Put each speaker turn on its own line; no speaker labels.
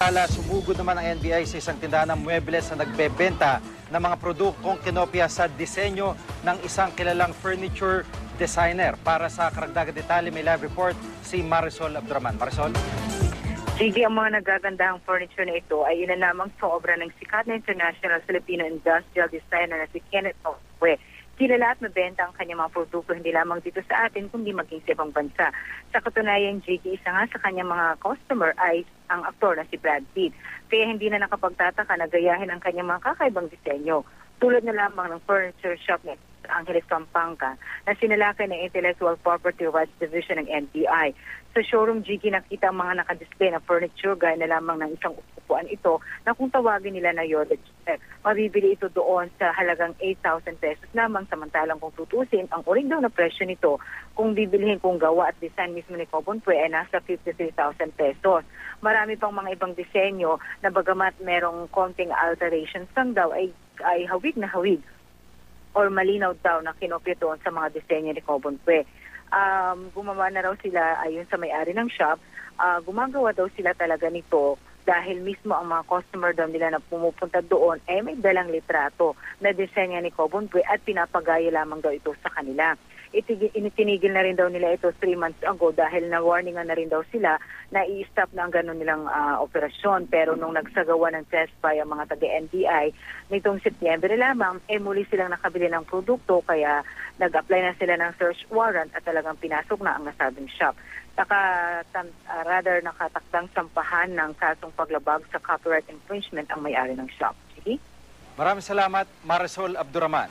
Samantala, sumugod naman ang NBI sa isang tindahan ng muebles na nagbebenta ng mga produktong kinopya sa disenyo ng isang kilalang furniture designer. Para sa karagdagang detalye, may live report si Marisol Abduraman. Marisol?
Sige, ang mga nagagandahang furniture na ito ay inanamang sa obra ng sikat na international Filipino industrial designer na si Kenneth Ocue. Kilala at mabenta ang kanyang mga produkto hindi lamang dito sa atin kundi maging sa ibang bansa. Sa katunayan, Jiggy, isa nga sa kanyang mga customer ay ang aktor na si Brad Pitt. Kaya hindi na nakapagtataka na gayahin ang kanyang mga kakaibang disenyo. Tulad na lamang ng furniture shop na Angeles, Pampanga na sinalakay ng Intellectual Property Rights Division ng NBI. Sa showroom, Jiggy, nakita ang mga nakadisplay na furniture gaya na lamang ng isang upuan ito na kung tawagin nila na Yoda check. Mabibili ito doon sa halagang 8,000 pesos lamang, samantalang kung tutusin, ang orig daw na presyo nito kung bibilihin kung gawa at design mismo ni Cobonpue ay nasa 53,000 pesos. Marami pang mga ibang disenyo na bagamat merong konting alterations lang daw ay hawig na hawig or malinaw daw na kinopya doon sa mga disenyo ni Cobonpue. Gumawa na raw sila ayon sa may-ari ng shop, gumagawa daw sila talaga nito dahil mismo ang mga customer daw nila na pumupunta doon ay may dalang litrato na disenyo ni Cobonpue at pinapagaya lamang daw ito sa kanila. Itinigil na rin daw nila ito 3 months ago dahil na-warningan na rin daw sila na i-stop na ang ganun nilang operasyon. Pero nung nagsagawa ng test by ang mga taga-NBI, nitong Setyembre lamang, muli silang nakabili ng produkto kaya nag-apply na sila ng search warrant at talagang pinasok na ang nasabing shop. Rather nakatakdang sampahan ng kasong paglabag sa copyright infringement ang may-ari ng shop. Sige?
Maraming salamat, Marisol Abduraman.